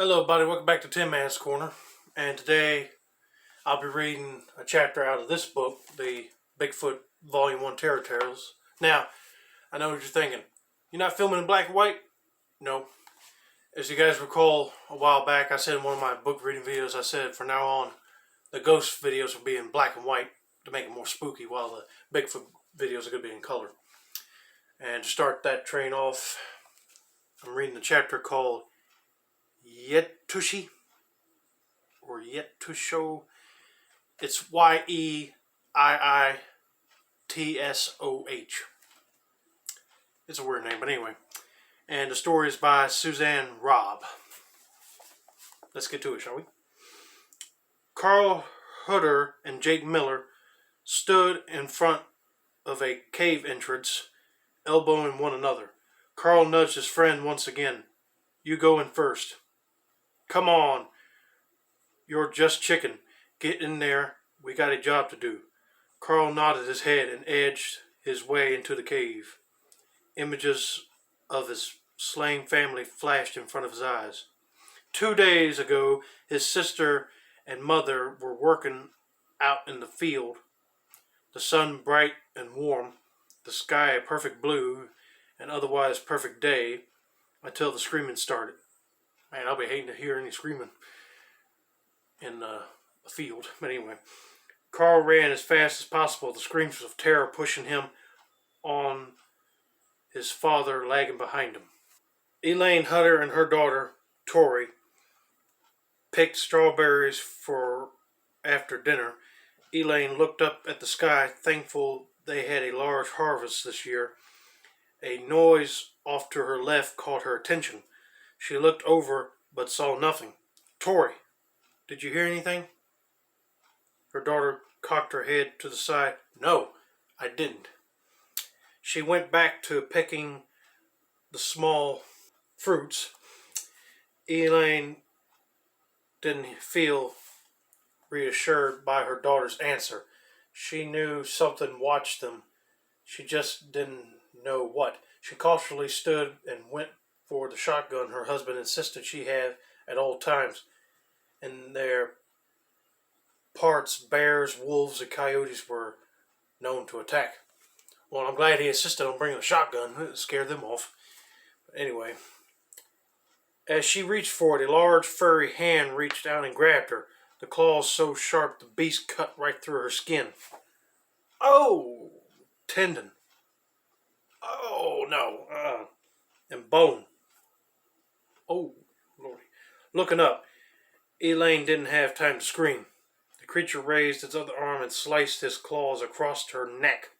Hello, buddy. Welcome back to Tin Man's Corner. And today I'll be reading a chapter out of this book, the Bigfoot Vol.1 Terror Tales. Now, I know what you're thinking. You're not filming in black and white? No. As you guys recall, a while back, I said in one of my book reading videos, I said from now on, the ghost videos will be in black and white to make it more spooky, while the Bigfoot videos are going to be in color. And to start that train off, I'm reading a chapter called Yeiitsoh or Yeiitsoh. It's Yeiitsoh. It's a weird name, but anyway. And the story is by Suzanne Robb. Let's get to it, shall we? Carl Hutter and Jake Miller stood in front of a cave entrance, elbowing one another. Carl nudged his friend once again. "You go in first." "Come on. You're just chicken. Get in there. We got a job to do." Carl nodded his head and edged his way into the cave. Images of his slain family flashed in front of his eyes. 2 days ago, his sister and mother were working out in the field. The sun bright and warm, the sky a perfect blue, an otherwise perfect day, until the screaming started. Man, I'll be hating to hear any screaming in a field. But anyway, Carl ran as fast as possible, the screams of terror pushing him on, his father lagging behind him. Elaine Hutter and her daughter, Tori, picked strawberries for after dinner. Elaine looked up at the sky, thankful they had a large harvest this year. A noise off to her left caught her attention. She looked over, but saw nothing. "Tori, did you hear anything?" Her daughter cocked her head to the side. "No, I didn't." She went back to picking the small fruits. Elaine didn't feel reassured by her daughter's answer. She knew something watched them. She just didn't know what. She cautiously stood and went for the shotgun her husband insisted she have at all times. In their parts, bears, wolves, and coyotes were known to attack. Well, I'm glad he insisted on bringing a shotgun. It scared them off. Anyway, as she reached for it, a large furry hand reached out and grabbed her. The claws so sharp the beast cut right through her skin. "Oh!" Tendon. "Oh, no. And bone." "Oh, Lordy." Looking up, Elaine didn't have time to scream. The creature raised its other arm and sliced his claws across her neck.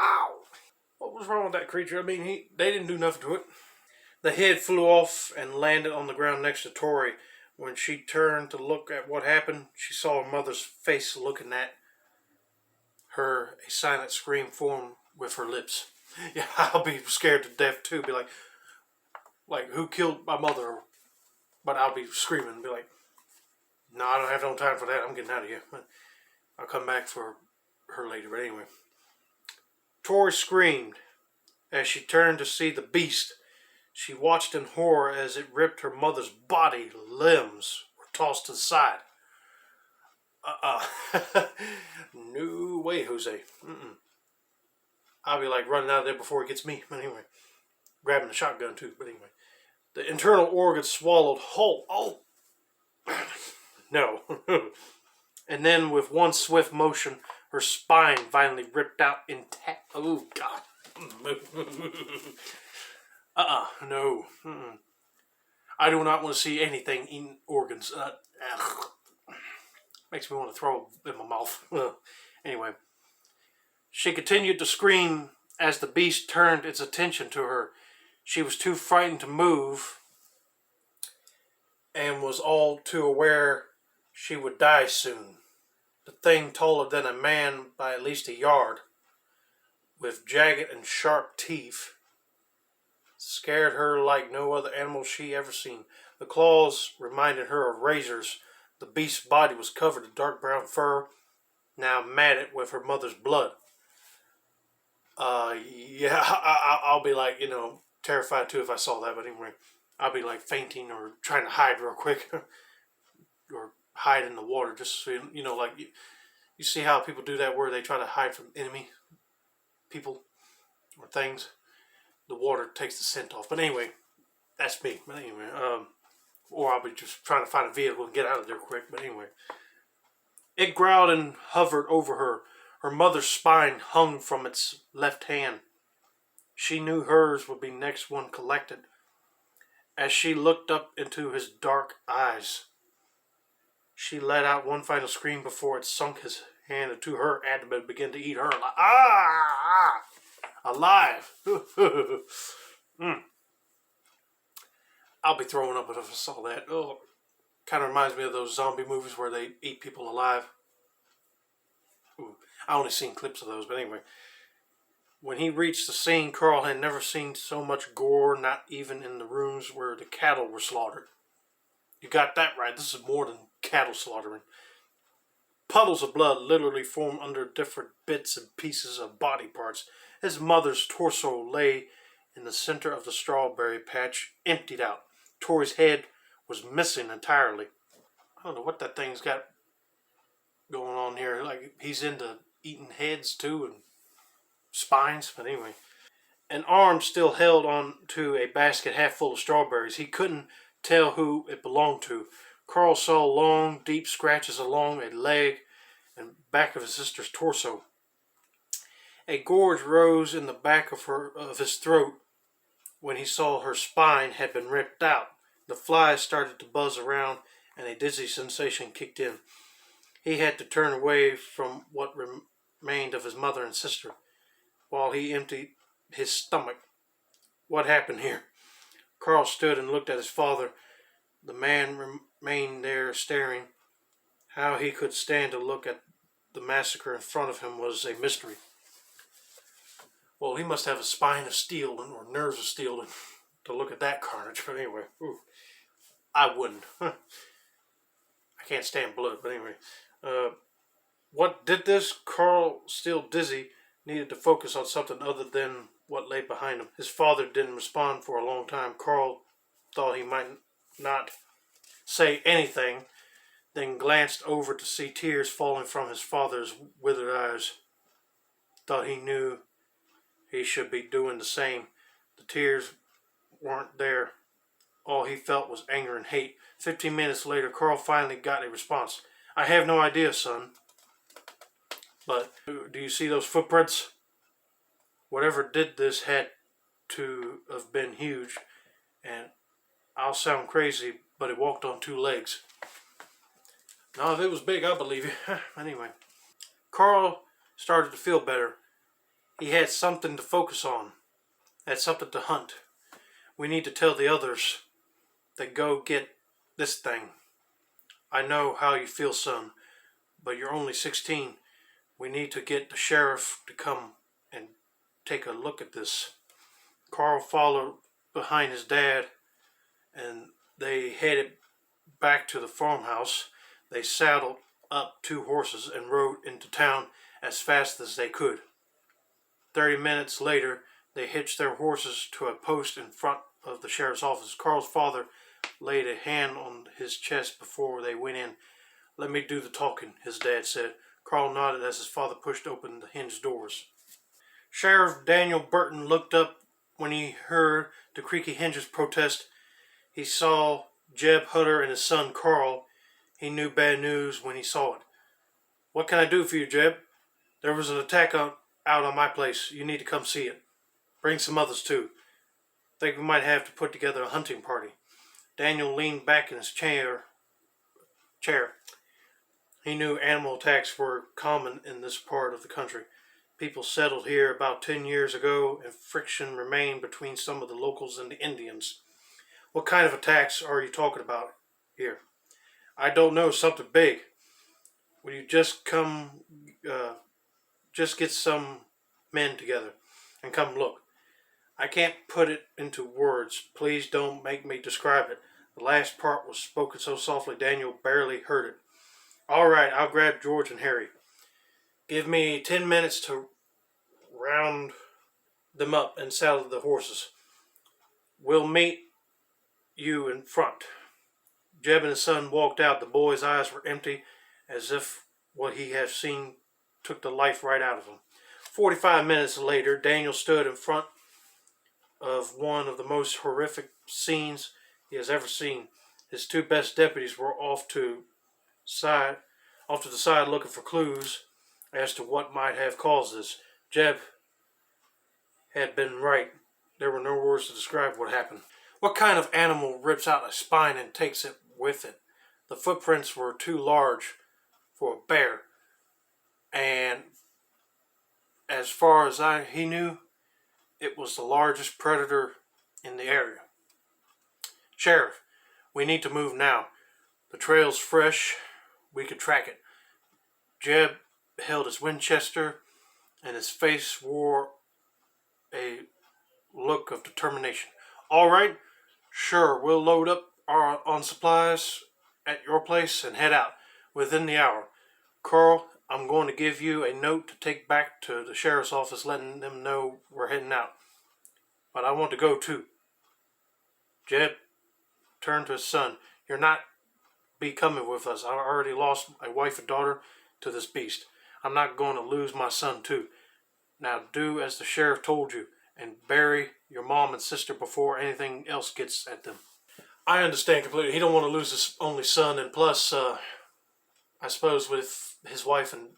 Ow! What was wrong with that creature? I mean, they didn't do nothing to it. The head flew off and landed on the ground next to Tori. When she turned to look at what happened, she saw her mother's face looking at her. A silent scream formed with her lips. Yeah, I'll be scared to death too. Be like who killed my mother? But I'll be screaming and be like, "No, I don't have no time for that. I'm getting out of here. I'll come back for her later." But anyway, Tori screamed as she turned to see the beast. She watched in horror as it ripped her mother's body. Limbs were tossed to the side. No way, Jose. I'll be like running out of there before it gets me. But anyway, grabbing the shotgun too. But anyway, the internal organs swallowed whole. Oh, no. And then with one swift motion, her spine violently ripped out intact. Oh, God. No. I do not want to see anything eating organs. Makes me want to throw in my mouth. Anyway, she continued to scream as the beast turned its attention to her. She was too frightened to move and was all too aware she would die soon. The thing, taller than a man by at least a yard, with jagged and sharp teeth, scared her like no other animal she ever seen. The claws reminded her of razors. The beast's body was covered in dark brown fur, now matted with her mother's blood. Yeah, I'll be like, terrified too if I saw that, but anyway. I'll be like fainting or trying to hide real quick, or hide in the water, just so you know, like you see how people do that where they try to hide from enemy people or things. The water takes the scent off. But anyway, that's me. But anyway, or I'll be just trying to find a vehicle and get out of there quick. But anyway, it growled and hovered over her. Her mother's spine hung from its left hand. She knew hers would be next one collected. As she looked up into his dark eyes, she let out one final scream before it sunk his hand into her abdomen and began to eat her like, alive. I'll be throwing up if I saw that. Oh, kind of reminds me of those zombie movies where they eat people alive. Ooh, I only seen clips of those, but anyway. When he reached the scene, Carl had never seen so much gore, not even in the rooms where the cattle were slaughtered. You got that right. This is more than cattle slaughtering. Puddles of blood literally formed under different bits and pieces of body parts. His mother's torso lay in the center of the strawberry patch, emptied out. Tori's head was missing entirely. I don't know what that thing's got going on here. Like, he's into eating heads too and spines, but anyway. An arm still held on to a basket half full of strawberries. He couldn't tell who it belonged to. Carl saw long, deep scratches along a leg and back of his sister's torso. A gorge rose in the back of his throat when he saw her spine had been ripped out. The flies started to buzz around and a dizzy sensation kicked in. He had to turn away from what remained of his mother and sister while he emptied his stomach. What happened here? Carl stood and looked at his father. The man remained there staring. How he could stand to look at the massacre in front of him was a mystery. Well, he must have a spine of steel or nerves of steel to look at that carnage. But anyway, I wouldn't. I can't stand blood. But anyway, what did this? Carl, still dizzy, needed to focus on something other than what lay behind him. His father didn't respond for a long time. Carl thought he might not say anything, then glanced over to see tears falling from his father's withered eyes. Thought he knew he should be doing the same. The tears weren't there. All he felt was anger and hate. 15 minutes later, Carl finally got a response. I have no idea, son. But do you see those footprints? Whatever did this had to have been huge, and I'll sound crazy, but it walked on two legs. Now, if it was big, I believe you. Anyway, Carl started to feel better. He had something to focus on, had something to hunt. We need to tell the others that go get this thing. I know how you feel, son, but you're only 16. We need to get the sheriff to come and take a look at this. Carl followed behind his dad, and they headed back to the farmhouse. They saddled up 2 horses and rode into town as fast as they could. 30 minutes later, they hitched their horses to a post in front of the sheriff's office. Carl's father laid a hand on his chest before they went in. Let me do the talking, his dad said. Carl nodded as his father pushed open the hinged doors. Sheriff Daniel Burton looked up when he heard the creaky hinges protest. He saw Jeb Hutter and his son Carl. He knew bad news when he saw it. What can I do for you, Jeb? There was an attack out on my place. You need to come see it. Bring some others too. Think we might have to put together a hunting party. Daniel leaned back in his chair. He knew animal attacks were common in this part of the country. People settled here about 10 years ago, and friction remained between some of the locals and the Indians. What kind of attacks are you talking about here? I don't know, something big. Will you just get some men together and come look? I can't put it into words. Please don't make me describe it. The last part was spoken so softly Daniel barely heard it. All right, I'll grab George and Harry. Give me 10 minutes to round them up and saddle the horses. We'll meet you in front." Jeb and his son walked out. The boy's eyes were empty, as if what he had seen took the life right out of him. 45 minutes later, Daniel stood in front of one of the most horrific scenes he has ever seen. His two best deputies were off to the side looking for clues as to what might have caused this. Jeb had been right. There were no words to describe what happened. What kind of animal rips out a spine and takes it with it? The footprints were too large for a bear, and as far as he knew, it was the largest predator in the area. "Sheriff, we need to move now. The trail's fresh. We could track it." Jeb held his Winchester, and his face wore a look of determination. "All right, sure, we'll load up on supplies at your place and head out within the hour. Carl, I'm going to give you a note to take back to the sheriff's office letting them know we're heading out. But I want to go too." Jeb turned to his son. "You're not be coming with us. I already lost a wife and daughter to this beast. I'm not going to lose my son too. Now do as the sheriff told you and bury your mom and sister before anything else gets at them." I understand completely. He don't want to lose his only son, and plus, I suppose with his wife and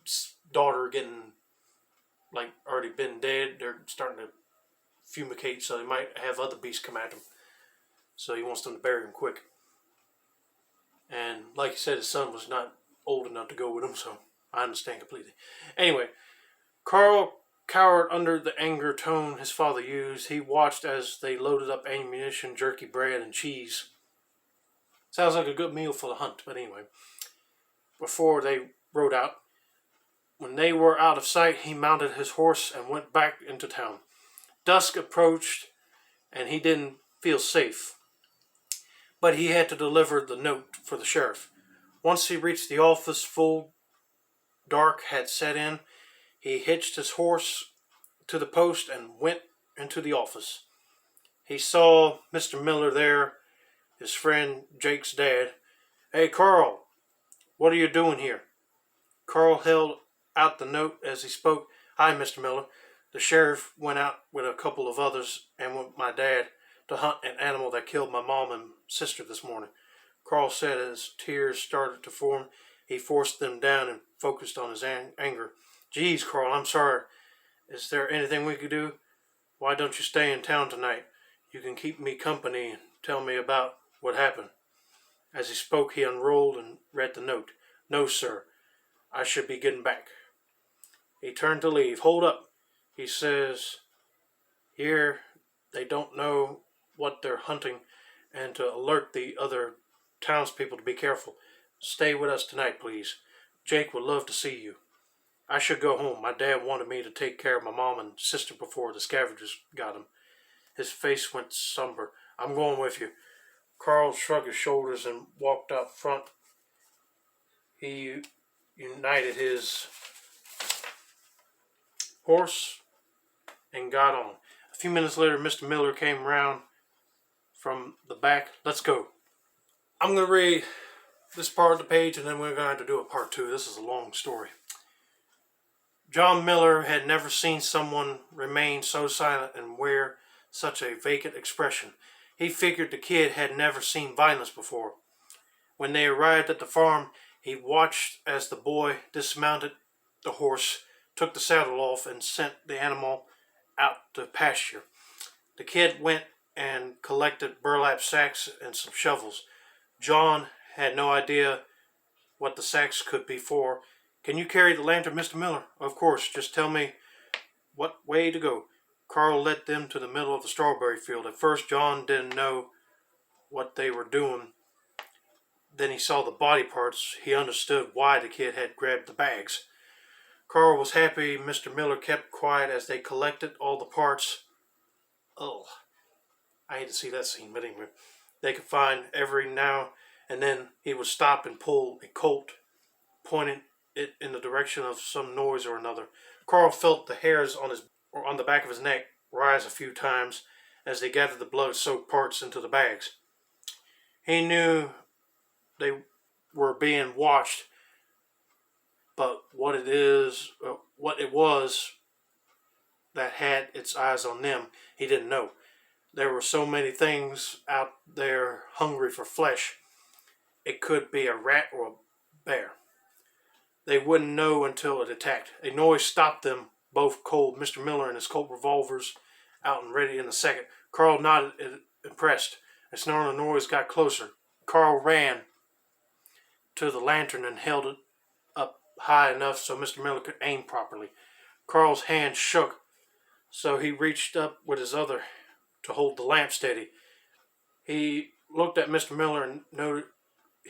daughter getting, like, already been dead, they're starting to fumigate, so they might have other beasts come at them. So he wants them to bury him quick. And like he said, his son was not old enough to go with him, so I understand completely. Anyway, Carl cowered under the anger tone his father used. He watched as they loaded up ammunition, jerky, bread, and cheese. Sounds like a good meal for the hunt, but anyway. Before they rode out, when they were out of sight, he mounted his horse and went back into town. Dusk approached, and he didn't feel safe. But he had to deliver the note for the sheriff. Once he reached the office, full dark had set in. He hitched his horse to the post and went into the office. He saw Mr. Miller there, his friend Jake's dad. "Hey, Carl, what are you doing here?" Carl held out the note as he spoke. "Hi, Mr. Miller. The sheriff went out with a couple of others and with my dad to hunt an animal that killed my mom and sister this morning." Carl said as tears started to form. He forced them down and focused on his anger. "Geez, Carl, I'm sorry. Is there anything we could do? Why don't you stay in town tonight? You can keep me company and tell me about what happened." As he spoke, he unrolled and read the note. "No, sir. I should be getting back." He turned to leave. "Hold up," he says. "Here, they don't know what they're hunting, and to alert the other townspeople to be careful. Stay with us tonight, please. Jake would love to see you. I should go home. My dad wanted me to take care of my mom and sister before the scavengers got him." His face went somber. "I'm going with you." Carl shrugged his shoulders and walked up front. He united his horse and got on. A few minutes later, Mr. Miller came round from the back. "Let's go." I'm going to read this part of the page, and then we're going to have to do a part two. This is a long story. John Miller had never seen someone remain so silent and wear such a vacant expression. He figured the kid had never seen violence before. When they arrived at the farm, he watched as the boy dismounted the horse, took the saddle off, and sent the animal out to pasture. The kid went and collected burlap sacks and some shovels. John had no idea what the sacks could be for. "Can you carry the lantern, Mr. Miller?" "Of course. Just tell me what way to go." Carl led them to the middle of the strawberry field. At first, John didn't know what they were doing. Then he saw the body parts. He understood why the kid had grabbed the bags. Carl was happy Mr. Miller kept quiet as they collected all the parts. Oh, I hate to see that scene, but anyway. They could find every now and then he would stop and pull a Colt, pointing it in the direction of some noise or another. Carl felt the hairs on the back of his neck rise a few times as they gathered the blood-soaked parts into the bags. He knew they were being watched, but what it was that had its eyes on them, he didn't know. There were so many things out there hungry for flesh. It could be a rat or a bear. They wouldn't know until it attacked. A noise stopped them, both cold. Mr. Miller and his Colt revolvers out and ready in a second. Carl nodded, impressed. A snarling noise got closer. Carl ran to the lantern and held it up high enough so Mr. Miller could aim properly. Carl's hand shook, so he reached up with his other to hold the lamp steady. He looked at Mr. Miller and noted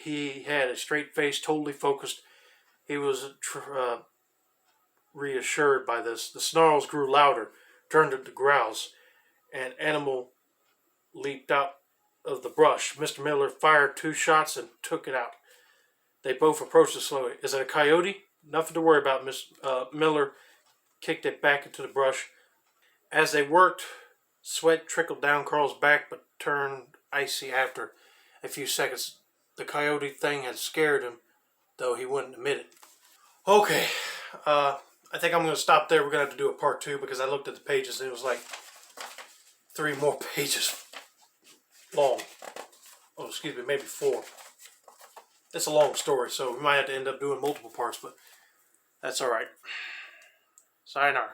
he had a straight face, totally focused. He was reassured by this. The snarls grew louder, turned into growls. An animal leaped out of the brush. Mr. Miller fired 2 shots and took it out. They both approached it slowly. Is it a coyote? Nothing to worry about. Miss Miller kicked it back into the brush. As they worked, sweat trickled down Carl's back but turned icy after a few seconds. The coyote thing had scared him, though he wouldn't admit it. Okay, I think I'm going to stop there. We're going to have to do a part 2 because I looked at the pages and it was like 3 more pages long. Oh, excuse me, maybe 4. It's a long story, so we might have to end up doing multiple parts, but that's alright. Sayonara.